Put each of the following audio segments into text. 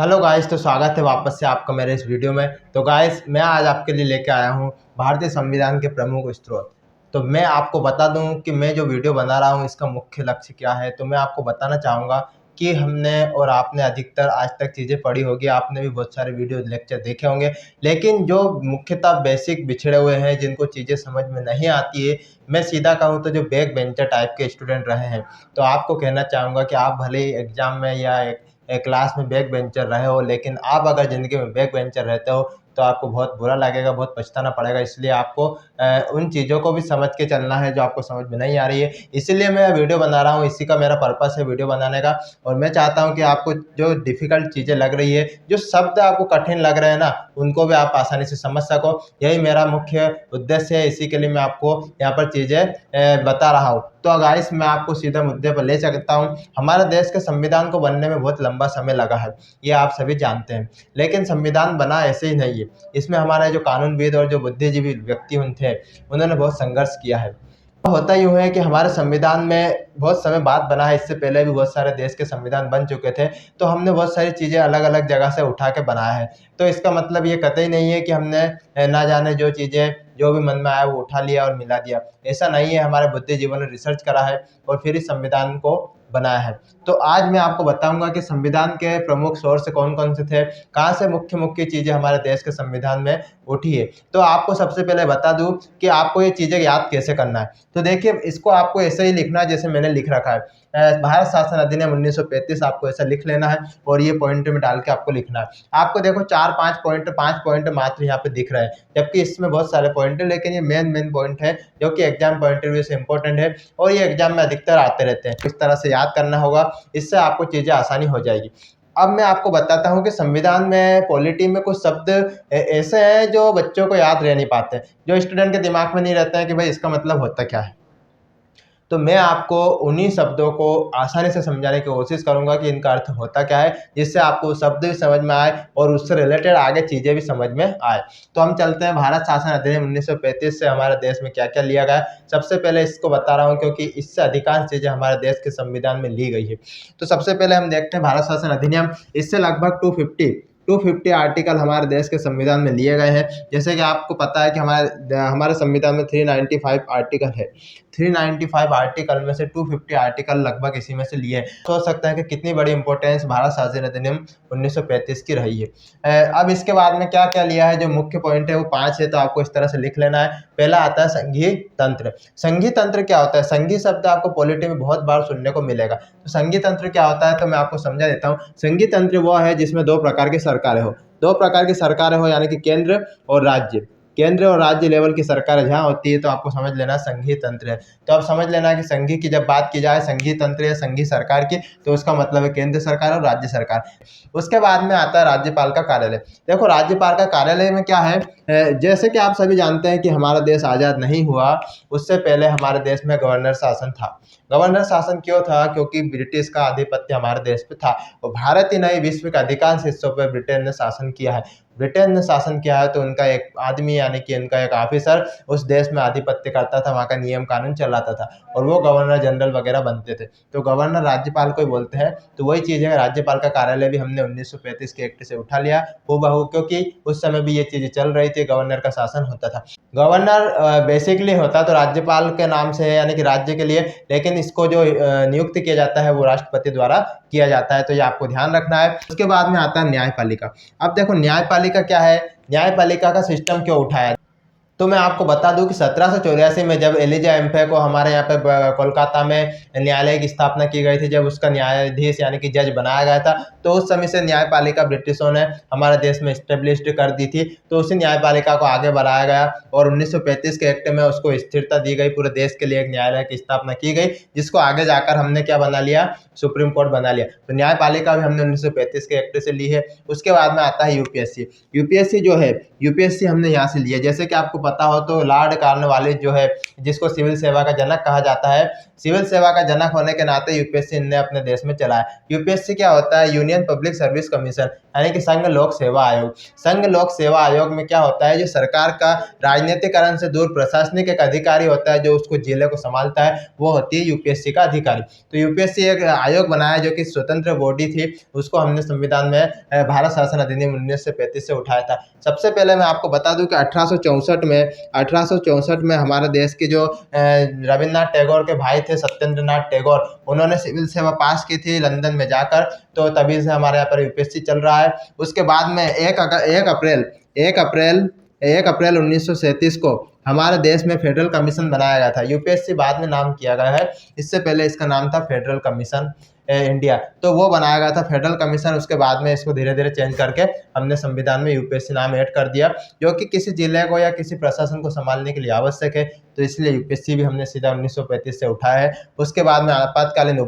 Hello guys, तो स्वागत है वापस से आपका मेरे इस वीडियो में। तो गाइस, मैं आज आपके लिए लेके आया हूँ भारतीय संविधान के प्रमुख स्रोत। तो मैं आपको बता दूं कि मैं जो वीडियो बना रहा हूँ इसका मुख्य लक्ष्य क्या है। तो मैं आपको बताना चाहूँगा कि हमने और आपने अधिकतर आज तक चीज़ें पढ़ी होगी, आपने भी बहुत सारे वीडियो लेक्चर देखे होंगे, लेकिन जो मुख्यतः बेसिक बिछड़े हुए हैं, जिनको चीज़ें समझ में नहीं आती है, मैं सीधा कहूँ तो जो बैक बेंचर टाइप के स्टूडेंट रहे हैं, तो आपको कहना चाहूँगा कि आप भले ही एग्जाम में या एक क्लास में बैक बेंचर रहे हो, लेकिन आप अगर ज़िंदगी में बैक बेंचर रहते हो तो आपको बहुत बुरा लगेगा, बहुत पछताना पड़ेगा। इसलिए आपको उन चीज़ों को भी समझ के चलना है जो आपको समझ में नहीं आ रही है। इसीलिए मैं वीडियो बना रहा हूँ, इसी का मेरा पर्पस है वीडियो बनाने का। और मैं चाहता हूँ कि आपको जो डिफ़िकल्ट चीज़ें लग रही है, जो शब्द आपको कठिन लग रहे हैं ना, उनको भी आप आसानी से समझ सको। यही मेरा मुख्य उद्देश्य है, इसी के लिए मैं आपको यहाँ पर चीज़ें बता रहा हूँ। तो गाइस, मैं आपको सीधे मुद्दे पर ले सकता हूँ। हमारे देश के संविधान को बनने में बहुत लंबा समय लगा है, ये आप सभी जानते हैं। लेकिन संविधान बना ऐसे ही नहीं है, इसमें हमारे जो कानूनविद और जो बुद्धिजीवी व्यक्ति थे, उन्होंने बहुत संघर्ष किया है। होता यूँ है कि हमारे संविधान में बहुत समय बाद बना है, इससे पहले भी बहुत सारे देश के संविधान बन चुके थे। तो हमने बहुत सारी चीज़ें अलग अलग जगह से उठा के बनाया है। तो इसका मतलब ये कतई नहीं है कि हमने ना जाने जो चीज़ें जो भी मन में आया वो उठा लिया और मिला दिया। ऐसा नहीं है, हमारे बुद्धिजीवियों ने रिसर्च करा है और फिर इस संविधान को बनाया है। तो आज मैं आपको बताऊंगा कि संविधान के प्रमुख सोर्स कौन कौन से थे, कहाँ से मुख्य मुख्य चीज़ें हमारे देश के संविधान में उठी है। तो आपको सबसे पहले बता दूं कि आपको ये चीज़ें याद कैसे करना है। तो देखिए, इसको आपको ऐसे ही लिखना है जैसे मैंने लिख रखा है। भारत शासन अधिनियम 1935 आपको ऐसा लिख लेना है और ये पॉइंट में डाल के आपको लिखना है। आपको देखो 4-5 पॉइंट मात्र यहाँ पे दिख रहे हैं, जबकि इसमें बहुत सारे पॉइंट है, लेकिन ये मेन पॉइंट है जो कि एग्जाम पॉइंट ऑफ व्यू से इंपॉर्टेंट है और ये एग्जाम में अधिकतर आते रहते हैं। इस तरह से याद करना होगा, इससे आपको चीज़ें आसानी हो जाएगी। अब मैं आपको बताता हूँ कि संविधान में पॉलिटी में कुछ शब्द ऐसे हैं जो बच्चों को याद रह नहीं पाते, जो स्टूडेंट के दिमाग में नहीं रहते हैं कि भाई इसका मतलब होता क्या है। तो मैं आपको उन्हीं शब्दों को आसानी से समझाने की कोशिश करूंगा कि इनका अर्थ होता क्या है, जिससे आपको शब्द भी समझ में आए और उससे रिलेटेड आगे चीज़ें भी समझ में आए। तो हम चलते हैं भारत शासन अधिनियम 1935 से हमारे देश में क्या क्या लिया गया। सबसे पहले इसको बता रहा हूँ क्योंकि इससे अधिकांश चीज़ें हमारे देश के संविधान में ली गई है। तो सबसे पहले हम देखते हैं भारत शासन अधिनियम। इससे लगभग 250 आर्टिकल हमारे देश के संविधान में लिए गए हैं। जैसे कि आपको पता है कि हमारे संविधान में 395 आर्टिकल है। 395 आर्टिकल में से 250 आर्टिकल लगभग इसी में से लिए हैं। सोच सकते हैं कि कितनी बड़ी इंपॉर्टेंस भारत शासन अधिनियम 1935 की रही है। अब इसके बाद में क्या क्या लिया है, जो मुख्य पॉइंट है वो 5 है, तो आपको इस तरह से लिख लेना है। पहला आता है संघीय तंत्र। संघीय तंत्र क्या होता है? संघीय शब्द आपको पॉलिटी में बहुत बार सुनने को मिलेगा। तो संघीय तंत्र क्या होता है, तो मैं आपको समझा देता हूँ। संघीय तंत्र वो है जिसमें दो प्रकार की सरकारें हो, यानी कि केंद्र और राज्य। केंद्र और राज्य लेवल की सरकार जहाँ होती है, तो आपको समझ लेना संघीय तंत्र है। तो आप समझ लेना कि संघीय की जब बात की जाए, संघीय तंत्र या संघीय सरकार की, तो उसका मतलब है केंद्र सरकार और राज्य सरकार। उसके बाद में आता है राज्यपाल का कार्यालय। देखो, राज्यपाल का कार्यालय में क्या है, जैसे कि आप सभी जानते हैं कि हमारा देश आज़ाद नहीं हुआ, उससे पहले हमारे देश में गवर्नर शासन था। गवर्नर शासन क्यों था? क्योंकि ब्रिटिश का आधिपत्य हमारे देश पे था और भारत ही नहीं, विश्व के अधिकांश हिस्सों पर ब्रिटेन ने शासन किया है। ब्रिटेन ने शासन किया है तो उनका एक आदमी यानी कि उनका एक ऑफिसर उस देश में आधिपत्य करता था, वहाँ का नियम कानून चलाता था और वो गवर्नर जनरल वगैरह बनते थे। तो गवर्नर राज्यपाल को ही बोलते हैं। तो वही चीज़ है, राज्यपाल का कार्यालय भी हमने 1935 के एक्ट से उठा लिया हूबहू, क्योंकि उस समय भी ये चीज़ें चल रही थी, गवर्नर का शासन होता था। गवर्नर बेसिकली होता तो राज्यपाल के नाम से है, यानी कि राज्य के लिए, लेकिन इसको जो नियुक्त किया जाता है वो राष्ट्रपति द्वारा किया जाता है। तो ये आपको ध्यान रखना है। उसके बाद में आता है न्यायपालिका। अब देखो, न्यायपालिका क्या है, न्यायपालिका का सिस्टम क्यों उठाया। तो मैं आपको बता दूं कि 1784 में जब एलिजा एम्फे को हमारे यहाँ पे कोलकाता में न्यायालय की स्थापना की गई थी, जब उसका न्यायाधीश यानी कि जज बनाया गया था, तो उस समय से न्यायपालिका ब्रिटिशों ने हमारे देश में स्टेब्लिश्ड कर दी थी। तो उसी न्यायपालिका को आगे बढ़ाया गया और 1935 के एक्ट में उसको स्थिरता दी गई। पूरे देश के लिए एक न्यायालय की स्थापना की गई, जिसको आगे जाकर हमने क्या बना लिया, सुप्रीम कोर्ट बना लिया। तो न्यायपालिका भी हमने 1935 के एक्ट से ली है। उसके बाद में आता है यूपीएससी। यूपीएससी जो है, यूपीएससी हमने यहाँ से लिया। जैसे कि आपको पता हो तो लॉर्ड कॉर्नवालिस जो है, जिसको सिविल सेवा का जनक कहा जाता है, सिविल सेवा का जनक होने के नाते यूपीएससी ने अपने देश में चलाया। यूपीएससी क्या होता है? यूनियन पब्लिक सर्विस कमीशन, यानी कि संघ लोक सेवा आयोग। संघ लोक सेवा आयोग में क्या होता है? जो सरकार का राजनीतिकरण से दूर प्रशासनिक एक अधिकारी होता है जो उसको जिले को संभालता है, वो होती है यूपीएससी का अधिकारी। तो यूपीएससी एक आयोग बनाया जो कि स्वतंत्र बॉडी थी, उसको हमने संविधान में भारत शासन अधिनियम 1935 से उठाया था। सबसे पहले मैं आपको बता दूं कि 1864 में हमारे देश के जो रविन्द्रनाथ टैगोर के भाई थे, सत्येंद्रनाथ टैगोर, उन्होंने सिविल सेवा पास की थी लंदन में जाकर, तो तभी से हमारे यहाँ पर यूपीएससी चल रहा है। उसके बाद में 1 अप्रैल 1937 को हमारे देश में फेडरल कमीशन बनाया गया था। यूपीएससी बाद में नाम किया गया है, इससे पहले इसका नाम था फेडरल कमीशन इंडिया, तो वो बनाया गया था फेडरल कमीशन। उसके बाद में इसको धीरे धीरे चेंज करके हमने संविधान में यूपीएससी नाम ऐड कर दिया, जो कि किसी जिले को या किसी प्रशासन को संभालने के लिए आवश्यक है, तो इसलिए यूपीएससी भी हमने सीधा 1935 से उठाया है। उसके बाद में आपातकालीन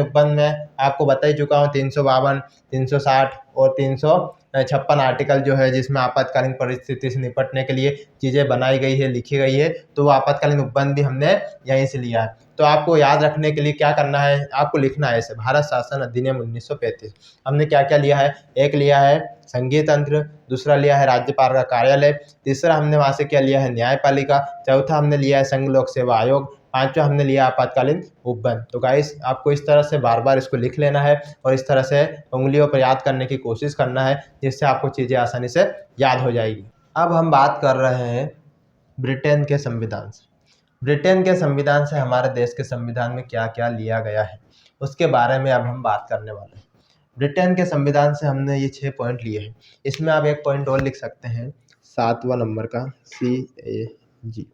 उपबंध में आपको बता ही चुका हूँ, 352, 360 और 356 आर्टिकल जो है, जिसमें आपातकालीन परिस्थिति से निपटने के लिए चीज़ें बनाई गई है, लिखी गई है, तो वो आपातकालीन उपबंध भी हमने यहीं से लिया है। तो आपको याद रखने के लिए क्या करना है? आपको लिखना है ऐसे, भारत शासन अधिनियम 1935 हमने क्या क्या लिया है? एक लिया है संघीय तंत्र, दूसरा लिया है राज्यपाल का कार्यालय, तीसरा हमने वहाँ से क्या लिया है? न्यायपालिका, चौथा हमने लिया है संघ लोक सेवा आयोग, पांचवा हमने लिया आपातकालीन उपबंध। तो गाइस आपको इस तरह से बार बार इसको लिख लेना है और इस तरह से उंगलियों पर याद करने की कोशिश करना है, जिससे आपको चीज़ें आसानी से याद हो जाएगी। अब हम बात कर रहे हैं ब्रिटेन के संविधान से। ब्रिटेन के संविधान से हमारे देश के संविधान में क्या क्या लिया गया है, उसके बारे में अब हम बात करने वाले हैं। ब्रिटेन के संविधान से हमने ये 6 पॉइंट लिए हैं। इसमें आप एक पॉइंट और लिख सकते हैं, 7वां नंबर का, CAG,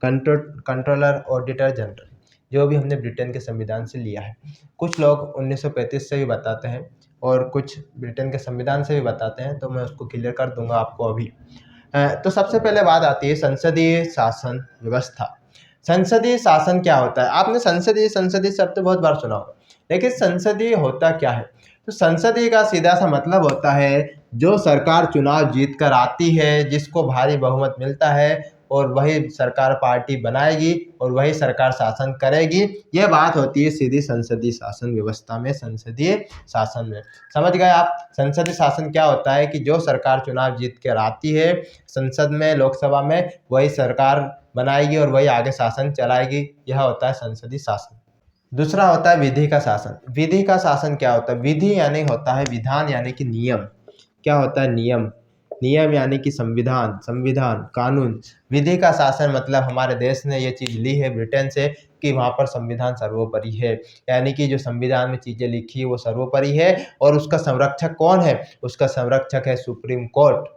कंट्रोलर ऑडिटर जनरल, जो भी हमने ब्रिटेन के संविधान से लिया है। कुछ लोग 1935 से भी बताते हैं और कुछ ब्रिटेन के संविधान से भी बताते हैं, तो मैं उसको क्लियर कर दूंगा आपको अभी। तो सबसे पहले बात आती है संसदीय शासन व्यवस्था। संसदीय शासन क्या होता है? आपने संसदीय शब्द बहुत बार सुना होगा, लेकिन संसदीय होता क्या है? तो संसदीय का सीधा सा मतलब होता है जो सरकार चुनाव जीत कर आती है, जिसको भारी बहुमत मिलता है, और वही सरकार पार्टी बनाएगी और वही सरकार शासन करेगी। यह बात होती है सीधी संसदीय शासन व्यवस्था में, संसदीय शासन में। समझ गए आप? संसदीय शासन क्या होता है कि जो सरकार चुनाव जीत कर आती है संसद में, लोकसभा में, वही सरकार बनाएगी और वही आगे शासन चलाएगी। यह होता है संसदीय शासन। दूसरा होता है विधि का शासन। विधि का शासन क्या होता है? विधि यानी होता है विधान, यानी कि नियम। क्या होता है? नियम। नियम यानी कि संविधान, कानून। विधि का शासन मतलब हमारे देश ने ये चीज़ ली है ब्रिटेन से कि वहाँ पर संविधान सर्वोपरि है, यानी कि जो संविधान में चीज़ें लिखी है वो सर्वोपरि है। और उसका संरक्षक कौन है? उसका संरक्षक है सुप्रीम कोर्ट,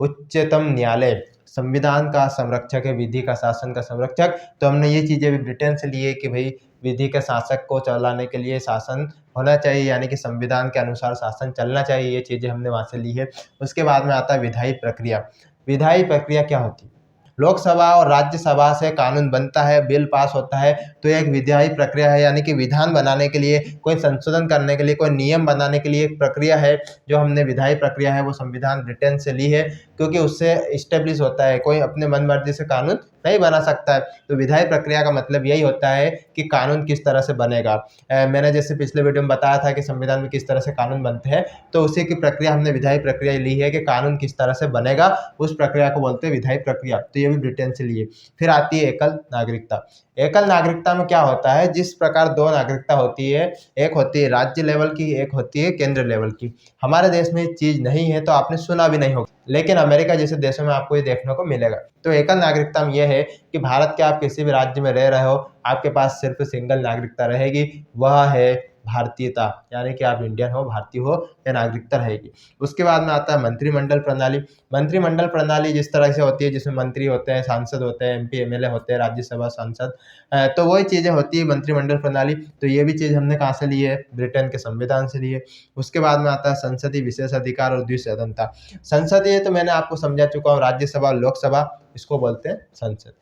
उच्चतम न्यायालय। संविधान का संरक्षक है, विधि का शासन का संरक्षक। तो हमने ये चीज़ें भी ब्रिटेन से ली है कि भाई विधि के शासक को चलाने के लिए शासन होना चाहिए, यानी कि संविधान के अनुसार शासन चलना चाहिए। ये चीज़ें हमने वहाँ से ली है। उसके बाद में आता है विधायी प्रक्रिया। विधायी प्रक्रिया क्या होती है? लोकसभा और राज्यसभा से कानून बनता है, बिल पास होता है, तो यह एक विधायी प्रक्रिया है, यानी कि विधान बनाने के लिए, कोई संशोधन करने के लिए, कोई नियम बनाने के लिए एक प्रक्रिया है। जो हमने विधायी प्रक्रिया है वो संविधान ब्रिटेन से ली है, क्योंकि उससे इस्टेब्लिश होता है, कोई अपने मन मर्जी से कानून नहीं बना सकता है। तो विधायी प्रक्रिया का मतलब यही होता है कि कानून किस तरह से बनेगा। मैंने जैसे पिछले वीडियो में बताया था कि संविधान में किस तरह से कानून बनते हैं, तो उसी की प्रक्रिया हमने विधायी प्रक्रिया ली है कि कानून किस तरह से बनेगा, उस प्रक्रिया को बोलते हैं विधायी प्रक्रिया। तो ये भी ब्रिटेन से लिए। फिर आती है एकल नागरिकता। एकल नागरिकता में क्या होता है? जिस प्रकार 2 नागरिकता होती है, एक होती है राज्य लेवल की, एक होती है केंद्र लेवल की। हमारे देश में ये चीज़ नहीं है, तो आपने सुना भी नहीं होगा, लेकिन अमेरिका जैसे देशों में आपको ये देखने को मिलेगा। तो एकल नागरिकता में यह है कि भारत के आप किसी भी राज्य में रह रहे हो, आपके पास सिर्फ सिंगल नागरिकता रहेगी, वह है भारतीयता, यानी कि आप इंडियन हो, भारतीय हो, या नागरिकता रहेगी। उसके बाद में आता है मंत्रिमंडल प्रणाली। मंत्रिमंडल प्रणाली जिस तरह से होती है, जिसमें मंत्री होते हैं, सांसद होते हैं, MP MLA होते हैं, राज्यसभा सांसद, तो वही चीज़ें होती है मंत्रिमंडल प्रणाली। तो ये भी चीज़ हमने कहाँ से ली है? ब्रिटेन के संविधान से ली है। उसके बाद में आता है संसदीय विशेष अधिकार और द्विसदनता। संसदीय तो मैंने आपको समझा चुका हूँ, राज्यसभा और लोकसभा, इसको बोलते हैं संसद।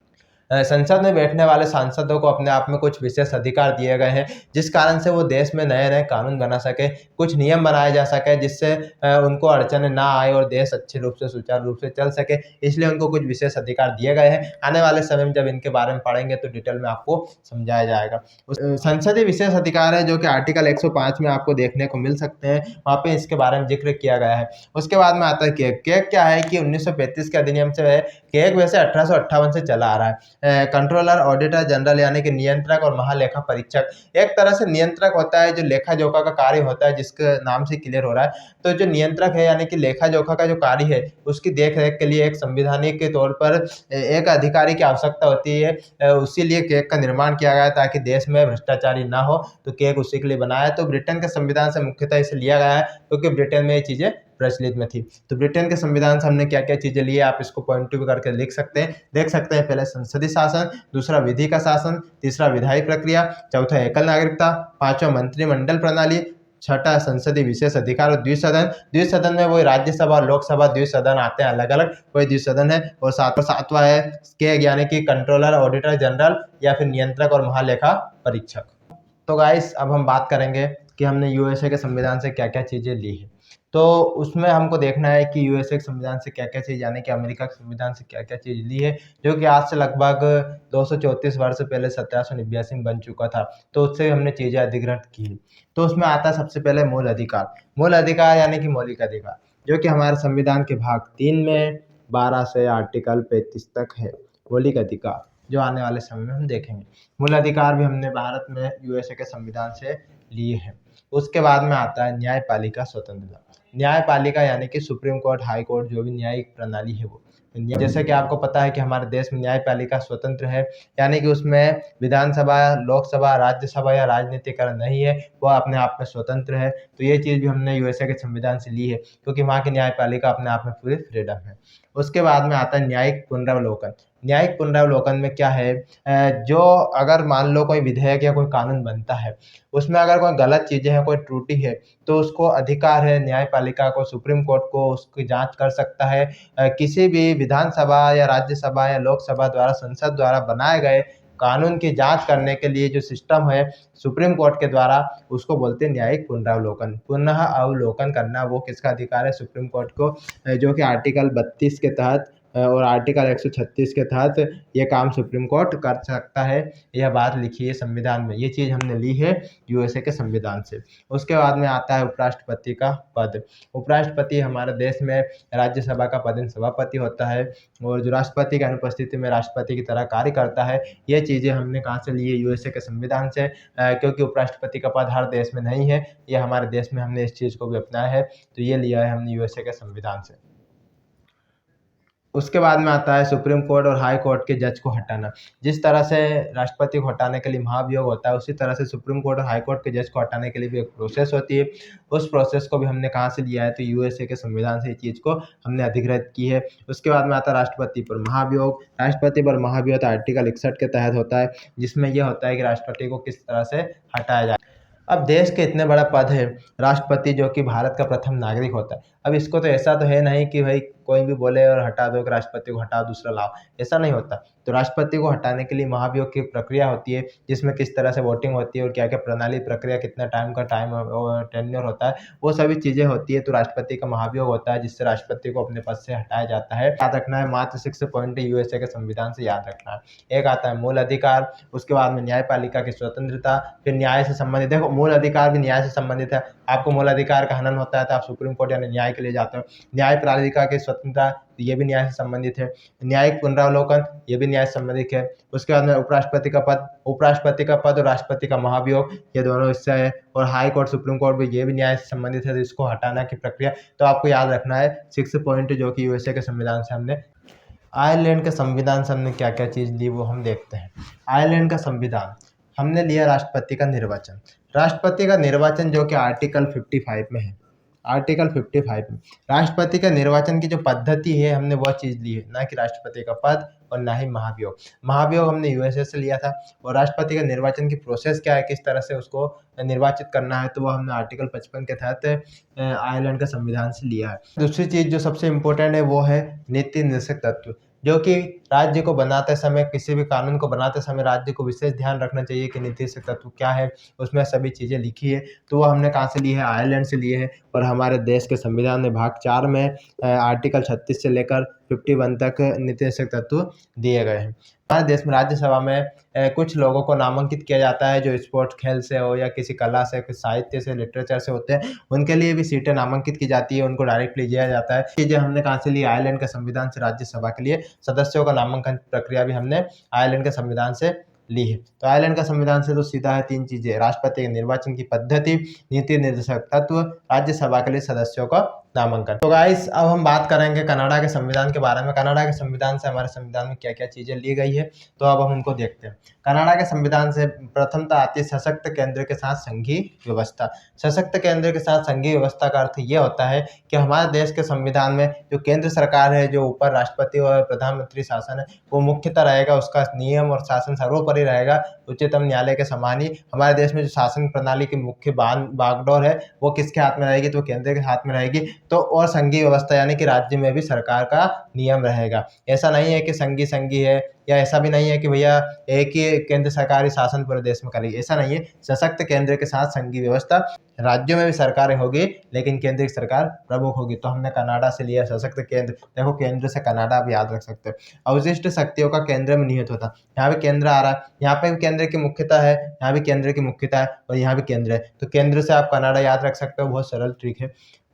संसद में बैठने वाले सांसदों को अपने आप में कुछ विशेष अधिकार दिए गए हैं, जिस कारण से वो देश में नए-नए कानून बना सके, कुछ नियम बनाए जा सके जिससे उनको अड़चनें ना आए और देश अच्छे रूप से सुचारू रूप से चल सके। इसलिए उनको कुछ विशेष अधिकार दिए गए हैं। आने वाले समय में जब इनके बारे में पढ़ेंगे तो डिटेल में आपको समझाया जाएगा। संसदीय विशेष अधिकार है जो कि आर्टिकल 105 में आपको देखने को मिल सकते हैं, वहाँ पे इसके बारे में जिक्र किया गया है। उसके बाद में आता है केग। केग क्या है कि 1935 के अधिनियम से है। केग वैसे 1858 से चला आ रहा है। कंट्रोलर ऑडिटर जनरल यानी कि नियंत्रक और महालेखा परीक्षक, एक तरह से नियंत्रक होता है जो लेखा जोखा का कार्य होता है, जिसके नाम से क्लियर हो रहा है। तो जो नियंत्रक है यानी कि लेखा जोखा का जो कार्य है उसकी देख रेख के लिए एक संविधानिक के तौर पर एक अधिकारी की आवश्यकता होती है। उसी लिए केग का निर्माण किया गया ताकि देश में भ्रष्टाचारी ना हो, तो केग उसी के लिए बनाया। तो ब्रिटेन के संविधान से मुख्यतः इसे लिया गया है क्योंकि ब्रिटेन में ये चीज़ें प्रचलित में थी। तो ब्रिटेन के संविधान से हमने क्या क्या चीज़ें ली है आप इसको पॉइंट टू करके लिख सकते हैं, देख सकते हैं। पहले संसदीय शासन, दूसरा विधि का शासन, तीसरा विधायी प्रक्रिया, चौथा एकल नागरिकता, पांचवा मंत्रिमंडल प्रणाली, छठा संसदीय विशेष अधिकार और द्विसदन। द्विसदन में वही राज्यसभा और लोकसभा द्विसदन आते हैं अलग अलग, वही द्विसदन है। और सातवां है केग यानी कि कंट्रोलर ऑडिटर जनरल या फिर नियंत्रक और महालेखा परीक्षक। तो गाइस अब हम बात करेंगे कि हमने यूएसए के संविधान से क्या क्या चीज़ें ली है। तो उसमें हमको देखना है कि यूएसए के संविधान से क्या क्या चीज़ यानी कि अमेरिका के संविधान से क्या क्या चीज़ ली है, जो कि आज से लगभग 234 वर्ष पहले 1789 में बन चुका था। तो उससे हमने चीज़ें अधिग्रहण की। तो उसमें आता है सबसे पहले मूल अधिकार। मूल अधिकार यानी कि मौलिक अधिकार, जो कि हमारे संविधान के भाग 3 में 12 से आर्टिकल 35 तक है। मौलिक अधिकार जो आने वाले समय में हम देखेंगे। मूल अधिकार भी हमने भारत में यूएसए के संविधान से लिए हैं। उसके बाद में आता है न्यायपालिका स्वतंत्रता। न्यायपालिका यानी कि सुप्रीम कोर्ट, हाई कोर्ट, जो भी न्यायिक प्रणाली है वो। जैसे कि आपको पता है कि हमारे देश में न्यायपालिका स्वतंत्र है, यानी कि उसमें विधानसभा, लोकसभा, राज्यसभा या राजनीतिकरण नहीं है, वह अपने आप में स्वतंत्र है। तो ये चीज़ भी हमने यूएसए के संविधान से ली है क्योंकि वहाँ की न्यायपालिका अपने आप में पूरी फ्रीडम है। उसके बाद में आता है न्यायिक पुनरावलोकन। न्यायिक पुनरावलोकन में क्या है, जो अगर मान लो कोई विधेयक या कोई कानून बनता है, उसमें अगर कोई गलत चीज़ें हैं, कोई त्रुटि है, तो उसको अधिकार है न्यायपालिका को, सुप्रीम कोर्ट को उसकी जांच कर सकता है। किसी भी विधानसभा या राज्यसभा या लोकसभा द्वारा, संसद द्वारा बनाए गए कानून की जांच करने के लिए जो सिस्टम है सुप्रीम कोर्ट के द्वारा, उसको बोलते हैं न्यायिक पुनरावलोकन। पुनः अवलोकन करना वो किसका अधिकार है? सुप्रीम कोर्ट को, जो कि आर्टिकल 32 के तहत और आर्टिकल 136 के तहत ये काम सुप्रीम कोर्ट कर सकता है। यह बात लिखी है संविधान में, ये चीज़ हमने ली है यूएसए के संविधान से। उसके बाद में आता है उपराष्ट्रपति का पद। उपराष्ट्रपति हमारे देश में राज्यसभा का पदेन सभापति होता है और जो राष्ट्रपति की अनुपस्थिति में राष्ट्रपति की तरह कार्य करता है। ये चीज़ें हमने कहाँ से ली है? यूएसए के संविधान से, क्योंकि उपराष्ट्रपति का पद हर देश में नहीं है, ये हमारे देश में हमने इस चीज़ को भी अपनाया है। तो ये लिया है हमने यूएसए के संविधान से। उसके बाद में आता है सुप्रीम कोर्ट और हाई कोर्ट के जज को हटाना। जिस तरह से राष्ट्रपति को हटाने के लिए महाभियोग होता है, उसी तरह से सुप्रीम कोर्ट और हाई कोर्ट के जज को हटाने के लिए भी एक प्रोसेस होती है। उस प्रोसेस को भी हमने कहाँ से लिया है? तो यूएसए के संविधान से ये चीज़ को हमने अधिग्रहित की है। उसके बाद में आता है राष्ट्रपति पर महाभियोग। राष्ट्रपति पर महाभियोग आर्टिकल 61 के तहत होता है, जिसमें यह होता है कि राष्ट्रपति को किस तरह से हटाया जाए। अब देश के इतने बड़ा पद है राष्ट्रपति, जो कि भारत का प्रथम नागरिक होता है। अब इसको तो ऐसा तो है नहीं कि भाई कोई भी बोले और हटा दो कि राष्ट्रपति को हटाओ दूसरा लाओ, ऐसा नहीं होता। तो राष्ट्रपति को हटाने के लिए महाभियोग की प्रक्रिया होती है, जिसमें किस तरह से वोटिंग होती है और क्या क्या प्रणाली प्रक्रिया, कितना टाइम का टेन्योर होता है, वो सभी चीज़ें होती है। तो राष्ट्रपति का महाभियोग होता है, जिससे राष्ट्रपति को अपने पद से हटाया जाता है। याद रखना है, मात्र 6 पॉइंट यूएसए के संविधान से याद रखना है। एक आता है मूल अधिकार, उसके बाद में न्यायपालिका की स्वतंत्रता, फिर न्याय से संबंधित। देखो मूल अधिकार भी न्याय से संबंधित है। आपको मूल अधिकार का हनन होता है तो आप सुप्रीम कोर्ट यानी न्याय के लिए जाते हो। न्यायपालिका की स्वतंत्रता, ये भी न्याय से संबंधित है। न्यायिक पुनरावलोकन, ये भी न्याय से संबंधित है। उसके बाद में उपराष्ट्रपति का पद, उपराष्ट्रपति का पद और राष्ट्रपति का महाभियोग, ये दोनों हिस्सा है। और हाई कोर्ट, सुप्रीम कोर्ट भी, ये भी न्याय से संबंधित है। तो इसको हटाना की प्रक्रिया तो आपको याद रखना है 6 पॉइंट, जो कि यूएसए के संविधान से हमने। आयरलैंड के संविधान से हमने क्या क्या चीज़ ली वो हम देखते हैं। आयरलैंड का संविधान हमने लिया राष्ट्रपति का निर्वाचन। राष्ट्रपति का निर्वाचन जो कि आर्टिकल 55 में है। आर्टिकल 55 में राष्ट्रपति के निर्वाचन की जो पद्धति है हमने वह चीज़ ली है, ना कि राष्ट्रपति का पद और ना ही महाभियोग। महाभियोग हमने यूएसए से लिया था। और राष्ट्रपति के निर्वाचन की प्रोसेस क्या है, किस तरह से उसको निर्वाचित करना है, तो वह हमने आर्टिकल 55 के तहत आयरलैंड के संविधान से लिया है। दूसरी चीज़ जो सबसे इम्पोर्टेंट है वो है नीति निर्देशक तत्व। जो कि राज्य को बनाते समय, किसी भी कानून को बनाते समय राज्य को विशेष ध्यान रखना चाहिए कि निर्देशक तत्व क्या है, उसमें सभी चीज़ें लिखी है। तो वो हमने कहाँ से ली है? आयरलैंड से लिए है। और हमारे देश के संविधान में भाग 4 में आर्टिकल 36 से लेकर 51 तक निर्देशक तत्व दिए गए हैं। हमारे देश में राज्यसभा में कुछ लोगों को नामांकित किया जाता है जो स्पोर्ट्स, खेल से हो या किसी कला से, किसी साहित्य से, लिटरेचर से होते हैं, उनके लिए भी सीटें नामांकित की जाती है, उनको डायरेक्टली दिया जाता है। चीज़ें हमने कहाँ से ली? आयरलैंड के संविधान से। राज्यसभा के लिए सदस्यों का नामांकन प्रक्रिया भी हमने आयरलैंड के संविधान से ली है। तो आयरलैंड का संविधान से तो सीधा है 3 चीज़ें: राष्ट्रपति के निर्वाचन की पद्धति, नीति निर्देशक तत्व, राज्यसभा के लिए सदस्यों का नामांकन। तो गाइस, अब हम बात करेंगे कनाडा के संविधान के बारे में। कनाडा के संविधान से हमारे संविधान में क्या क्या चीज़ें ली गई है, तो अब हम उनको देखते हैं। कनाडा के संविधान से प्रथमतः आती है सशक्त केंद्र के साथ संघीय व्यवस्था। सशक्त केंद्र के साथ संघीय व्यवस्था का अर्थ ये होता है कि हमारे देश के संविधान में जो केंद्र सरकार है, जो ऊपर राष्ट्रपति और प्रधानमंत्री शासन है, वो मुख्यतः रहेगा, उसका नियम और शासन सर्वोपरि रहेगा, उच्चतम न्यायालय के समान ही। हमारे देश में जो शासन प्रणाली की मुख्य बागडोर है, वो किसके हाथ में रहेगी? तो केंद्र के हाथ में रहेगी। तो और संघीय व्यवस्था यानी कि राज्य में भी सरकार का नियम रहेगा। ऐसा नहीं है कि संघी संघी है, या ऐसा भी नहीं है कि भैया एक ही केंद्र सरकारी शासन पूरे देश में करेगी, ऐसा नहीं है। सशक्त केंद्र के साथ संघीय व्यवस्था, राज्यों में भी सरकारें होगी लेकिन केंद्र की सरकार प्रमुख होगी। तो हमने कनाडा से लिया सशक्त केंद्र। देखो, केंद्र से कनाडा आप याद रख सकते हो। अवशिष्ट शक्तियों का केंद्र में निहित होता, यहाँ भी केंद्र आ रहा है, यहाँ पे भी केंद्र की मुख्यता है, यहाँ भी केंद्र की मुख्यता है, और यहाँ भी केंद्र है। तो केंद्र से आप कनाडा याद रख सकते हो, बहुत सरल ट्रिक है।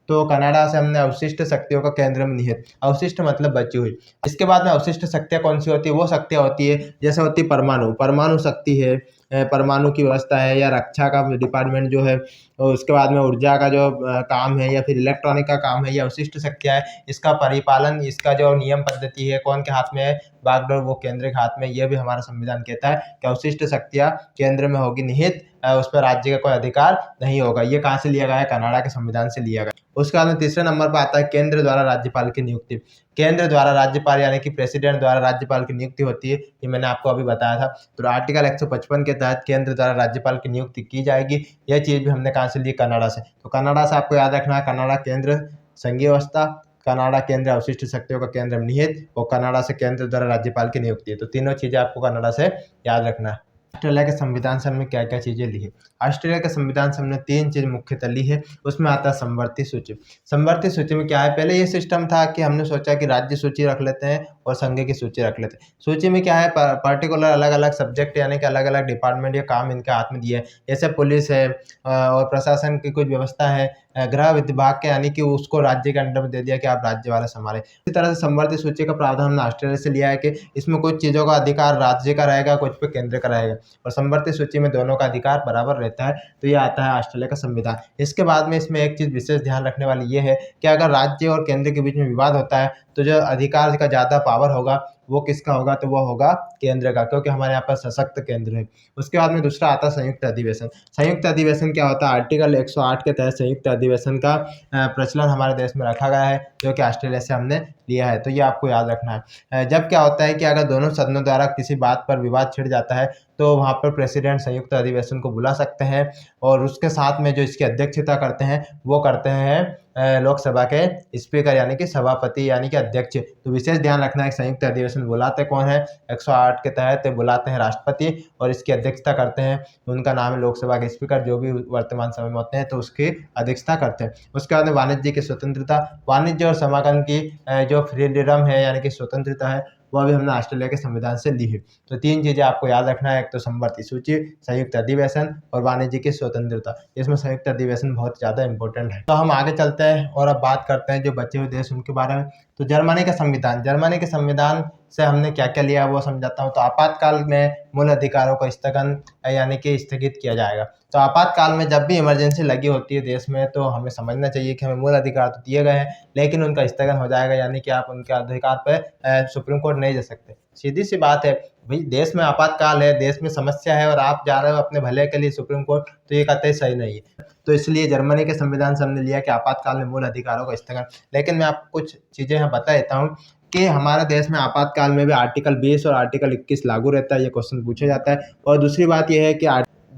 तो कनाडा से हमने अवशिष्ट शक्तियों का केंद्र में निहित। अवशिष्ट मतलब बची हुई। इसके बाद में अवशिष्ट शक्तियाँ कौन सी होती है? वो शक्तियाँ होती है जैसे होती है परमाणु, परमाणु शक्ति है, परमाणु की व्यवस्था है, या रक्षा का डिपार्टमेंट जो है, और उसके बाद में ऊर्जा का जो काम है, या फिर इलेक्ट्रॉनिक का काम है, ये अवशिष्ट शक्तियाँ है। इसका परिपालन, इसका जो नियम पद्धति है, कौन के हाथ में है? बागडोर वो केंद्र के हाथ में। ये भी हमारा संविधान कहता है कि अवशिष्ट शक्तियाँ केंद्र में होगी निहित, उस पर राज्य का कोई अधिकार नहीं होगा। ये कहाँ से लिया गया है? कनाडा के संविधान से लिया गया। उसके बाद में तीसरे नंबर पर आता है केंद्र द्वारा राज्यपाल की नियुक्ति। केंद्र द्वारा राज्यपाल यानी कि प्रेसिडेंट द्वारा राज्यपाल की नियुक्ति होती है, ये मैंने आपको अभी बताया था। तो आर्टिकल 155 के तहत केंद्र द्वारा राज्यपाल की नियुक्ति की जाएगी। यह चीज़ भी हमने कहाँ से ली? कनाडा से। तो कनाडा से आपको याद रखना है, कनाडा केंद्र संघीय व्यवस्था, कनाडा केंद्र अवशिष्ट शक्तियों का केंद्र में निहित, और कनाडा से केंद्र द्वारा राज्यपाल की नियुक्ति है। तो तीनों चीज़ें आपको कनाडा से याद रखना है। ऑस्ट्रेलिया के संविधान से हमने क्या क्या चीज़ें ली है? ऑस्ट्रेलिया के संविधान से हमने 3 चीज़ मुख्यतः ली है। उसमें आता है समवर्ती सूची। समवर्ती सूची में क्या है? पहले ये सिस्टम था कि हमने सोचा कि राज्य सूची रख लेते हैं और संघ की सूची रख लेते हैं। सूची में क्या है? पर्टिकुलर अलग अलग सब्जेक्ट यानी कि अलग अलग डिपार्टमेंट या काम इनके हाथ में दिए हैं। जैसे पुलिस है, और प्रशासन की कुछ व्यवस्था है, गृह विभाग के यानी कि उसको राज्य के अंडर में दे दिया कि आप राज्य वाले संभालें। इसी तरह से समवर्ती सूची का प्रावधान हमने ऑस्ट्रेलिया से लिया है कि इसमें कुछ चीज़ों का अधिकार राज्य का रहेगा, कुछ पे केंद्र का रहेगा, और समवर्ती सूची में दोनों का अधिकार बराबर रहता है। तो ये आता है ऑस्ट्रेलिया का संविधान। इसके बाद में इसमें एक चीज़ विशेष ध्यान रखने वाली ये है कि अगर राज्य और केंद्र के बीच में विवाद होता है, तो जो अधिकार का ज़्यादा पावर होगा वो किसका होगा? तो वो होगा केंद्र का, क्योंकि हमारे यहाँ पर सशक्त केंद्र है। उसके बाद में दूसरा आता है संयुक्त अधिवेशन। संयुक्त अधिवेशन क्या होता है? आर्टिकल 108 के तहत संयुक्त अधिवेशन का प्रचलन हमारे देश में रखा गया है, जो कि ऑस्ट्रेलिया से हमने लिया है। तो ये आपको याद रखना है। जब क्या होता है कि अगर दोनों सदनों द्वारा किसी बात पर विवाद छिड़ जाता है, तो वहाँ पर प्रेसिडेंट संयुक्त अधिवेशन को बुला सकते हैं, और उसके साथ में जो इसकी अध्यक्षता करते हैं वो करते हैं लोकसभा के स्पीकर यानी कि सभापति यानी कि अध्यक्ष। तो विशेष ध्यान रखना है, संयुक्त अधिवेशन बुलाते कौन है? 108 के तहत बुलाते हैं राष्ट्रपति, और इसकी अध्यक्षता करते हैं, उनका नाम है लोकसभा के स्पीकर, जो भी वर्तमान समय में होते हैं, तो उसकी अध्यक्षता करते हैं। उसके बाद में वाणिज्य की स्वतंत्रता, वाणिज्य और समागम की जो फ्रीडम है यानी कि स्वतंत्रता है, वह भी हमने ऑस्ट्रेलिया के संविधान से ली है। तो 3 चीज़ें आपको याद रखना है, एक तो समवर्ती सूची, संयुक्त अधिवेशन और वाणिज्य की स्वतंत्रता। इसमें संयुक्त अधिवेशन बहुत ज़्यादा इंपॉर्टेंट है। तो हम आगे चलते हैं और अब बात करते हैं जो बचे हुए देश उनके बारे में। तो जर्मनी का संविधान, जर्मनी के संविधान से हमने क्या क्या लिया वो समझाता हूँ। तो आपातकाल में मूल अधिकारों को स्थगन यानी कि स्थगित किया जाएगा। तो आपातकाल में जब भी इमरजेंसी लगी होती है देश में, तो हमें समझना चाहिए कि हमें मूल अधिकार तो दिए गए हैं, लेकिन उनका स्थगन हो जाएगा, यानी कि आप उनके अधिकार पर सुप्रीम कोर्ट नहीं जा सकते। सीधी सी बात है भाई, देश में आपातकाल है, देश में समस्या है, और आप जा रहे हो अपने भले के लिए सुप्रीम कोर्ट, तो ये कतई सही नहीं है। तो इसलिए जर्मनी के संविधान से हमने लिया कि आपातकाल में मूल अधिकारों का स्थगन। लेकिन मैं आपको कुछ चीज़ें यहाँ बता देता हूँ कि हमारे देश में आपातकाल में भी आर्टिकल 20 और आर्टिकल 21 लागू रहता है, ये क्वेश्चन पूछा जाता है। और दूसरी बात यह है कि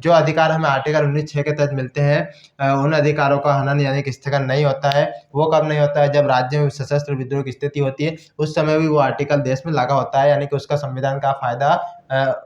जो अधिकार हमें आर्टिकल 19(6) के तहत मिलते हैं, उन अधिकारों का हनन यानी कि स्थगन नहीं होता है। वो कब नहीं होता है? जब राज्य में सशस्त्र विद्रोह की स्थिति होती है, उस समय भी वो आर्टिकल देश में लगा होता है, यानी कि उसका संविधान का फ़ायदा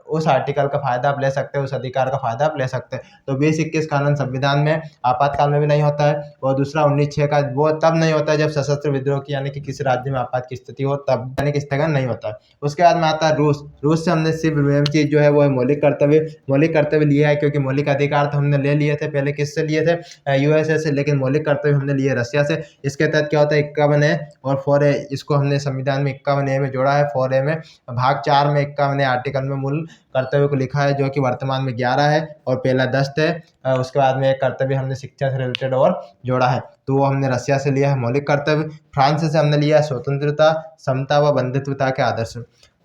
उस आर्टिकल का फ़ायदा आप ले सकते हैं, उस अधिकार का फ़ायदा आप ले सकते हैं। तो 20-21 कानून संविधान में आपातकाल में भी नहीं होता है, और दूसरा 19(6) का वो तब नहीं होता है जब सशस्त्र विद्रोह की यानी कि किसी राज्य में आपात की स्थिति हो, तब यानी कि स्थगन नहीं होता है। उसके बाद में आता है रूस। रूस से हमने सिर्फ मेन चीज़ जो है वो है मौलिक कर्तव्य लिया है, क्योंकि मौलिक अधिकार तो हमने ले लिए थे पहले। किससे लिए थे? यूएसए से। लेकिन मौलिक कर्तव्य हमने लिए रसिया से। इसके तहत क्या होता है? 51 ए और 4 ए, इसको हमने संविधान में 51 ए में जोड़ा है, 4 ए में। भाग 4 में 51 ए आर्टिकल में मूल कर्तव्य को लिखा है, जो कि वर्तमान में 11 है और पहला 10 है। उसके बाद में एक कर्तव्य हमने शिक्षा से रिलेटेड और जोड़ा है, तो वो हमने रसिया से लिया है मौलिक कर्तव्य। फ्रांस से हमने लिया है स्वतंत्रता, समता व बंधुत्वता के आदर्श।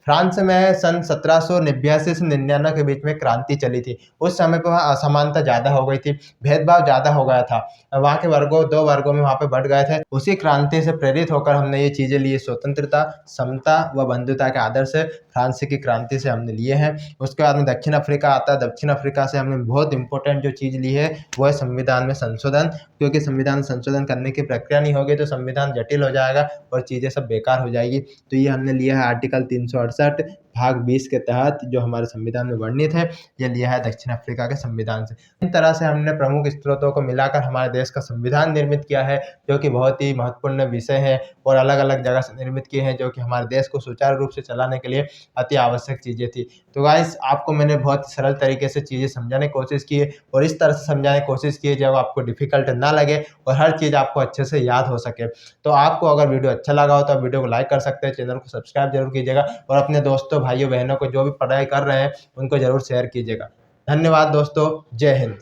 फ्रांस में सन 1789 से 99 के बीच में क्रांति चली थी। उस समय पे वहाँ असमानता ज़्यादा हो गई थी, भेदभाव ज़्यादा हो गया था। वहाँ के वर्गों 2 वर्गों में वहाँ पे बँट गए थे। उसी क्रांति से प्रेरित होकर हमने ये चीज़ें ली, स्वतंत्रता, समता व बंधुता के आदर्श फ्रांस की क्रांति से हमने लिए हैं। उसके बाद में दक्षिण अफ्रीका आता है। दक्षिण अफ्रीका से हमने बहुत इंपॉर्टेंट जो चीज़ ली है वो है संविधान में संशोधन, क्योंकि संविधान संशोधन करने की प्रक्रिया नहीं होगी तो संविधान जटिल हो जाएगा और चीज़ें सब बेकार हो जाएगी। तो ये हमने लिया है आर्टिकल 368 भाग 20 के तहत, जो हमारे संविधान में वर्णित है, ये लिया है दक्षिण अफ्रीका के संविधान से। इन तरह से हमने प्रमुख स्रोतों को मिलाकर हमारे देश का संविधान निर्मित किया है, जो कि बहुत ही महत्वपूर्ण विषय है और अलग-अलग जगह से निर्मित किए हैं, जो कि हमारे देश को सुचारू रूप से चलाने के लिए अति आवश्यक चीज़ें थी। तो गाइस, आपको मैंने बहुत सरल तरीके से चीज़ें समझाने की कोशिश की है और इस तरह से समझाने की कोशिश की है जब आपको डिफ़िकल्ट ना लगे और हर चीज़ आपको अच्छे से याद हो सके। तो आपको अगर वीडियो अच्छा लगा हो तो आप वीडियो को लाइक कर सकते हैं, चैनल को सब्सक्राइब जरूर कीजिएगा और अपने दोस्तों, भाइयों, बहनों को जो भी पढ़ाई कर रहे हैं उनको ज़रूर शेयर कीजिएगा। धन्यवाद दोस्तों, जय हिंद।